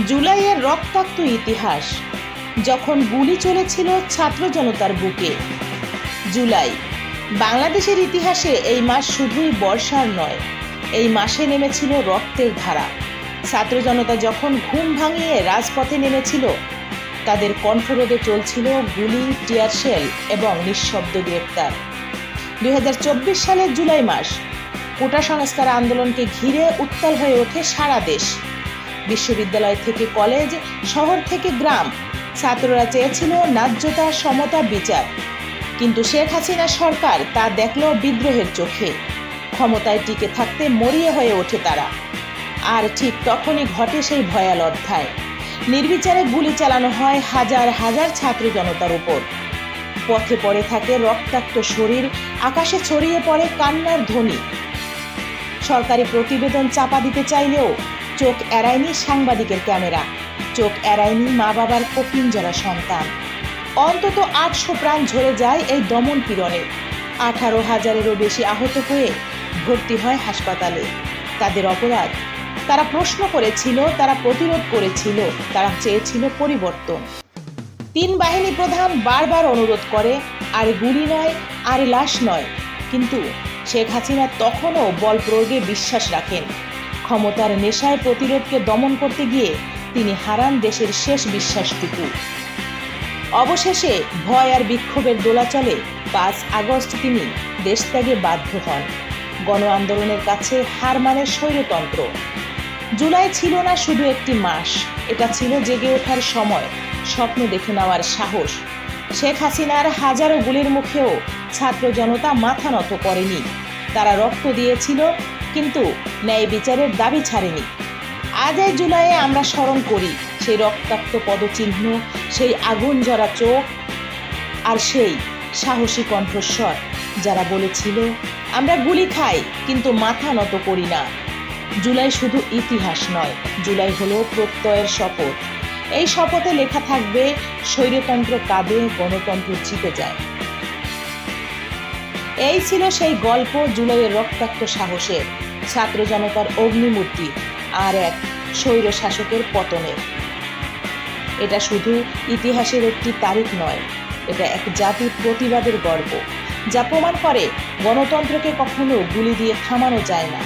জুলাইয়ের রক্তাক্ত ইতিহাস, যখন গুলি চলেছিল ছাত্র জনতার বুকে। জুলাই বাংলাদেশের ইতিহাসে এই মাস শুধুই বর্ষার নয়, এই মাসে নেমেছিল রক্তের ধারা। ছাত্র জনতা যখন ঘুম ভাঙিয়ে রাজপথে নেমেছিল, তাদের কণ্ঠরোধে চলছিল গুলি, টিয়ারশেল এবং নিঃশব্দ গ্রেপ্তার। 2024 সালের জুলাই মাস, কোটা সংস্কার আন্দোলনকে ঘিরে উত্তাল হয়ে ওঠে সারা দেশ। বিশ্ববিদ্যালয় থেকে কলেজ, শহর থেকে গ্রাম, ছাত্ররা চেয়েছিল ন্যায্যতা, সমতা, বিচার। কিন্তু শেখ হাসিনা সরকার তা দেখল বিদ্রোহের চোখে। ক্ষমতায় টিকে থাকতে মরিয়া হয়ে ওঠে তারা। আর ঠিক তখনই ঘটে সেই ভয়াল অধ্যায়। নির্বিচারে গুলি চালানো হয় হাজার হাজার ছাত্র জনতার উপর। পথে পড়ে থাকে রক্তাক্ত শরীর, আকাশে ছড়িয়ে পড়ে কান্নার ধ্বনি। সরকারি প্রতিবেদন চাপা দিতে চাইলেও চোখ এড়ায়নি সাংবাদিকের ক্যামেরা, চোখ এড়ায়নি মা বাবার কফিনজরা সন্তান। অন্তত 800 প্রাণ ঝরে যায় এই দমন পীড়নে। 18,000-এরও বেশি আহত হয়ে ভর্তি হয় হাসপাতালে। তাদের অপরাধ? তারা প্রশ্ন করেছিল, তারা প্রতিরোধ করেছিল, তারা চেয়েছিল পরিবর্তন। 3 বাহিনী প্রধান বারবার অনুরোধ করে, আর গুলি নয়, আর লাশ নয়। কিন্তু শেখ হাসিনা তখনও বল প্রয়োগে বিশ্বাস রাখেন। ক্ষমতার নেশায় প্রতিরোধকে দমন করতে গিয়ে তিনি হারান দেশের শেষ বিশ্বাসটুকু। অবশেষে ভয় আর বিক্ষোভের দোলাচলে 5 আগস্ট তিনি দেশত্যাগে বাধ্য হন। গণ আন্দোলনের কাছে হার মানে স্বৈরতন্ত্র। জুলাই ছিল না শুধু একটি মাস, এটা ছিল জেগে ওঠার সময়, স্বপ্ন দেখে নেওয়ার সাহস। শেখ হাসিনার হাজারো গুলির মুখেও ছাত্র জনতা মাথা নত করেনি। তারা রক্ত দিয়েছিল, কিন্তু ন্যায় বিচারের দাবি ছাড়েনি। আজ এই জুলাইয়ে আমরা স্মরণ করি সেই রক্তাক্ত পদচিহ্ন, সেই আগুন ঝরা চোখ, আর সেই সাহসী কণ্ঠস্বর যারা বলেছিল, আমরা গুলি খাই কিন্তু মাথা নত করি না। জুলাই শুধু ইতিহাস নয়, জুলাই হলো প্রত্যয়ের শপথ। এই শপথে লেখা থাকবে, স্বৈরতন্ত্র কাঁদে, গণতন্ত্র জিতে যায়। এই ছিল সেই গল্প, জুলাইয়ের রক্তাক্ত সাহসের, ছাত্র জনতার অগ্নিমূর্তি, আর এক স্বৈর শাসকের পতনের। এটা শুধু ইতিহাসের একটি তারিখ নয়, এটা এক জাতির প্রতিবাদের গর্ব, যা প্রমাণ করে গণতন্ত্রকে কখনো গুলি দিয়ে থামানো যায় না।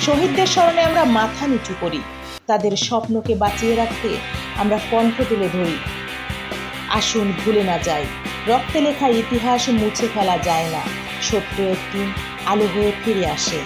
শহীদদের স্মরণে আমরা মাথা নিচু করি, তাদের স্বপ্নকে বাঁচিয়ে রাখতে আমরা কণ্ঠ তুলে ধরি। আসুন ভুলে না যাই, রক্তে লেখা ইতিহাস মুছে ফেলা যায় না, সত্য একদিন আলো হয়ে ফিরে আসে।